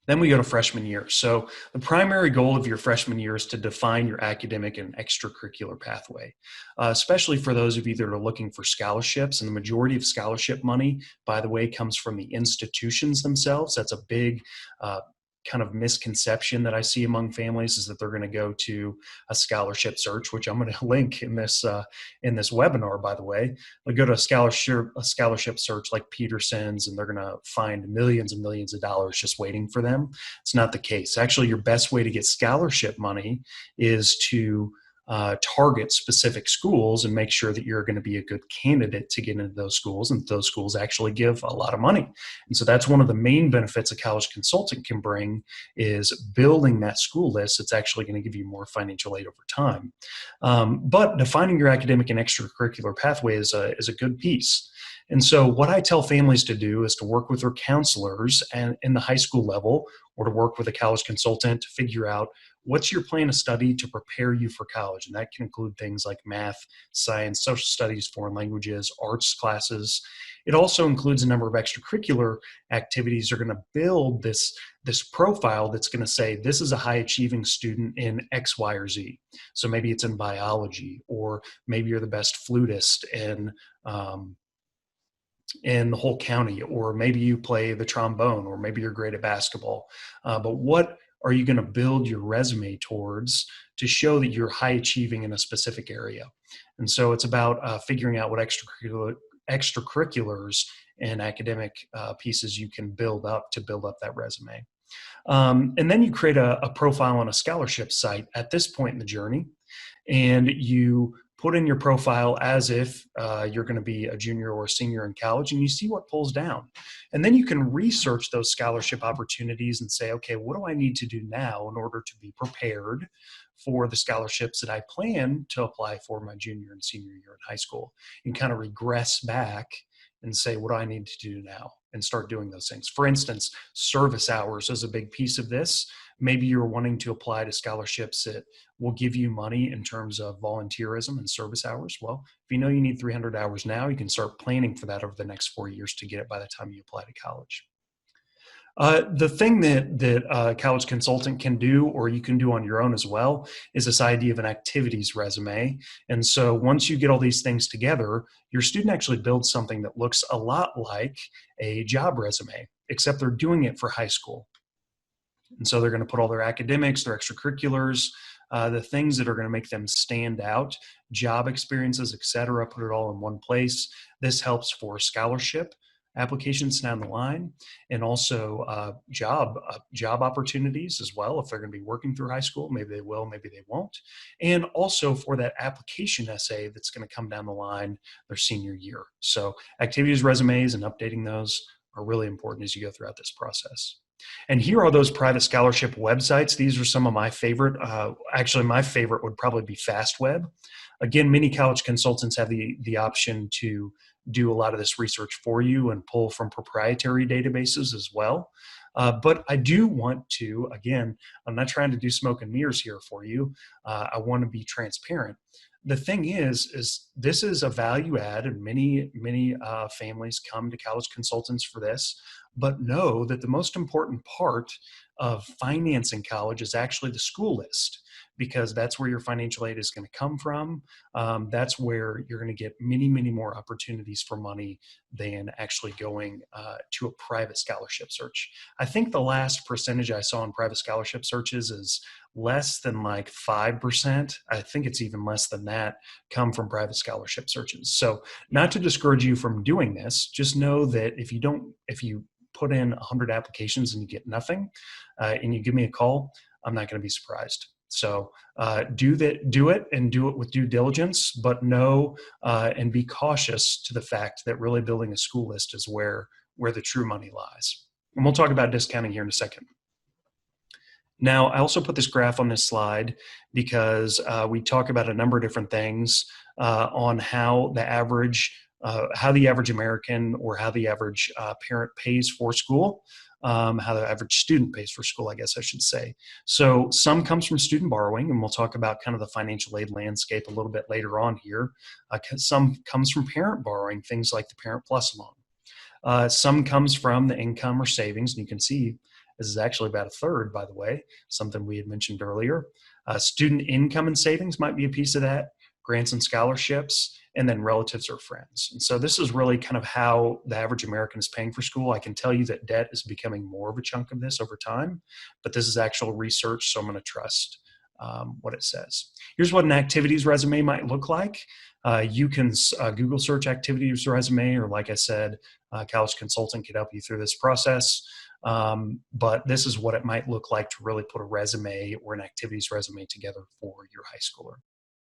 Then we go to freshman year. So the primary goal of your freshman year is to define your academic and extracurricular pathway, especially for those of you that are looking for scholarships. And the majority of scholarship money, by the way, comes from the institutions themselves. That's a big kind of misconception that I see among families, is that they're going to go to a scholarship search, which I'm going to link in this webinar, by the way. They'll go to a scholarship search like Peterson's, and they're going to find millions and millions of dollars just waiting for them. It's not the case. Actually, your best way to get scholarship money is to target specific schools and make sure that you're going to be a good candidate to get into those schools, and those schools actually give a lot of money. And so that's one of the main benefits a college consultant can bring, is building that school list. It's actually going to give you more financial aid over time. But defining your academic and extracurricular pathway is a good piece. And so what I tell families to do is to work with their counselors and in the high school level, or to work with a college consultant to figure out what's your plan of study to prepare you for college. And that can include things like math, science, social studies, foreign languages, arts classes. It also includes a number of extracurricular activities that are going to build this profile that's going to say, this is a high achieving student in X, Y, or Z. So maybe it's in biology, or maybe you're the best flutist in the whole county, or maybe you play the trombone, or maybe you're great at basketball. But what are you going to build your resume towards to show that you're high achieving in a specific area? And so it's about figuring out what extracurriculars and academic pieces you can build up to build up that resume. And then you create a profile on a scholarship site at this point in the journey, and you put in your profile as if you're going to be a junior or a senior in college, and you see what pulls down. And then you can research those scholarship opportunities and say, okay, what do I need to do now in order to be prepared for the scholarships that I plan to apply for my junior and senior year in high school? And kind of regress back and say, what do I need to do now? And start doing those things. For instance, service hours is a big piece of this. Maybe you're wanting to apply to scholarships that will give you money in terms of volunteerism and service hours. Well, if you know you need 300 hours now, you can start planning for that over the next 4 years to get it by the time you apply to college. The thing that a college consultant can do, or you can do on your own as well, is this idea of an activities resume. And so once you get all these things together, your student actually builds something that looks a lot like a job resume, except they're doing it for high school. And so they're going to put all their academics, their extracurriculars, the things that are going to make them stand out, job experiences, et cetera, put it all in one place. This helps for scholarship applications down the line, and also job opportunities as well. If they're going to be working through high school, maybe they will, maybe they won't. And also for that application essay that's going to come down the line their senior year. So activities resumes and updating those are really important as you go throughout this process. And here are those private scholarship websites. These are some of my favorite. Actually, my favorite would probably be FastWeb. Again, many college consultants have the option to do a lot of this research for you and pull from proprietary databases as well. But I do want to, again, I'm not trying to do smoke and mirrors here for you. I want to be transparent. The thing is this is a value add, and many families come to college consultants for this. But know that the most important part of financing college is actually the school list, because that's where your financial aid is going to come from. That's where you're going to get many more opportunities for money than actually going to a private scholarship search. I think the last percentage I saw in private scholarship searches is less than like 5%. I think it's even less than that come from private scholarship searches. So not to discourage you from doing this, just know that if you put in 100 applications and you get nothing, and you give me a call, I'm not going to be surprised. So do it and do it with due diligence, but know and be cautious to the fact that really building a school list is where the true money lies. And we'll talk about discounting here in a second. Now, I also put this graph on this slide because we talk about a number of different things on how the average American, or how the average parent pays for school, how the average student pays for school, I guess I should say. So some comes from student borrowing, and we'll talk about kind of the financial aid landscape a little bit later on here. Some comes from parent borrowing, things like the Parent Plus loan. Some comes from the income or savings, and you can see this is actually about a third, by the way, something we had mentioned earlier. Student income and savings might be a piece of that, grants and scholarships, and then relatives or friends. And so this is really kind of how the average American is paying for school. I can tell you that debt is becoming more of a chunk of this over time, but this is actual research, so I'm going to trust what it says. Here's what an activities resume might look like. You can Google search activities resume, or like I said, College Consultant could help you through this process. But this is what it might look like to really put a resume or an activities resume together for your high schooler.